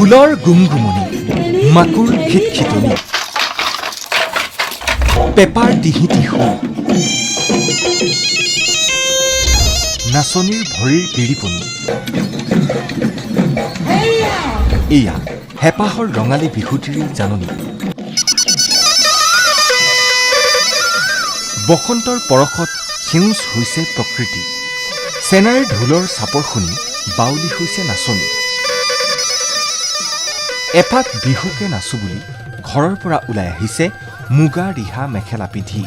ঢোলৰ গুমগুমনি, মাকুৰ খিটখিটনি, পেপাৰ টিহিটি সুৰ, নাচনীৰ ভৰিৰ গিৰিপনি। এয়া হেঁপাহৰ ৰঙালী বিহুতিৰিৰ জাননী। বসন্তৰ পৰশত সেউজ হৈছে প্ৰকৃতি। চেনাইৰ ঢোলৰ চাপৰ শুনি বাউলি হৈছে নাচনী। এপাক বিহুকে নাচো বুলি ঘৰৰ পৰা ওলাই আহিছে মুগা ৰিহা মেখেলা পিন্ধি।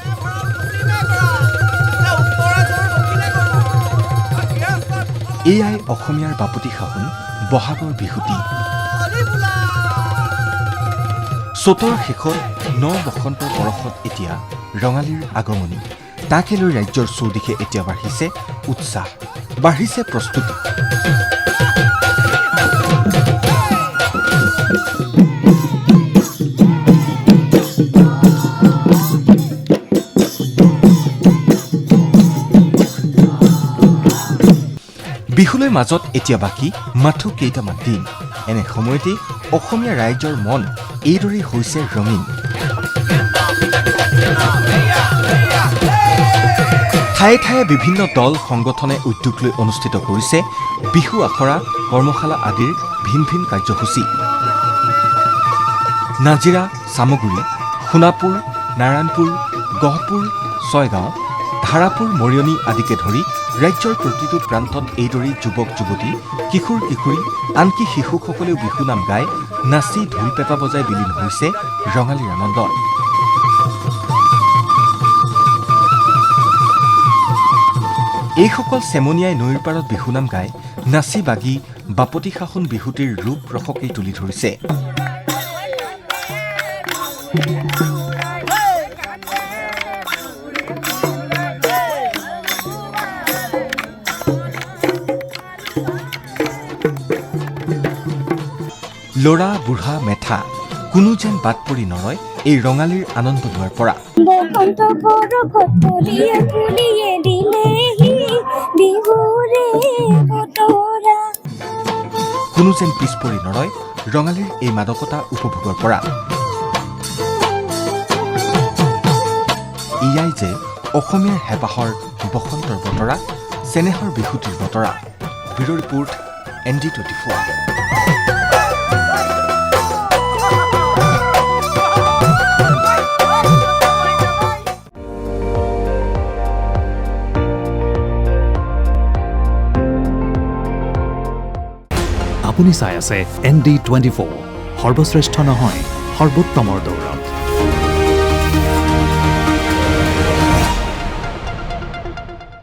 এয়াই অসমীয়াৰ বাপতি সাহোন বহাগৰ বিহুটি। চ'তৰ শেষত বসন্তৰ পৰশত এতিয়া ৰঙালীৰ আগমনী। তাকে লৈ ৰাজ্যৰ চৌদিশে এতিয়া বাঢ়িছে উৎসাহ, বাঢ়িছে প্ৰস্তুতি। বিহুলৈ মাজত এতিয়া বাকী মাথো কেইটামান দিন। এনে সময়তে অসমীয়া ৰাইজৰ মন এইদৰেই হৈছে ৰঙীন। ঠায়ে ঠায়ে বিভিন্ন দল সংগঠনে উদ্যোগ লৈ অনুষ্ঠিত কৰিছে বিহু আখৰা, কৰ্মশালা আদিৰ ভিন ভিন কাৰ্যসূচী। নাজিৰা, চামগুৰি, সোণাপুৰ, নাৰায়ণপুৰ, গহপুৰ, ছয়গাঁও, ধাৰাপুৰ, মৰিয়নি আদিকে ধৰি ৰাজ্যৰ প্ৰতিটো প্ৰান্তত এইদৰেই যুৱক যুৱতী, কিশোৰ কিশোৰী, আনকি শিশুসকলেও বিহু নাম গাই, নাচি, ঢোল পেঁপা বজাই বিলীন হৈছে ৰঙালীৰ আনন্দত। এইসকল চেমনীয়াই নৈৰ পাৰত বিহুনাম গাই, নাচি বাগি বাপতি সাহোন বিহুটিৰ ৰূপ ৰসকেই তুলি ধৰিছে। ল'ৰা বুঢ়া মেথা কোনো যেন বাদ পৰি নৰয় এই ৰঙালীৰ আনন্দ লোৱাৰ পৰা। কোনো যেন পিছ পৰি নৰয় ৰঙালীৰ এই মাদকতা উপভোগৰ পৰা। এয়াই যে অসমীয়াৰ হেঁপাহৰ বসন্তৰ বতৰা, চেনেহৰ বিহুটিৰ বতৰা। Bureau' report, ND24। আপুনি চাই আছে ND24, সৰ্বশ্ৰেষ্ঠ নহয়, সৰ্বোত্তমৰ দৌৰত।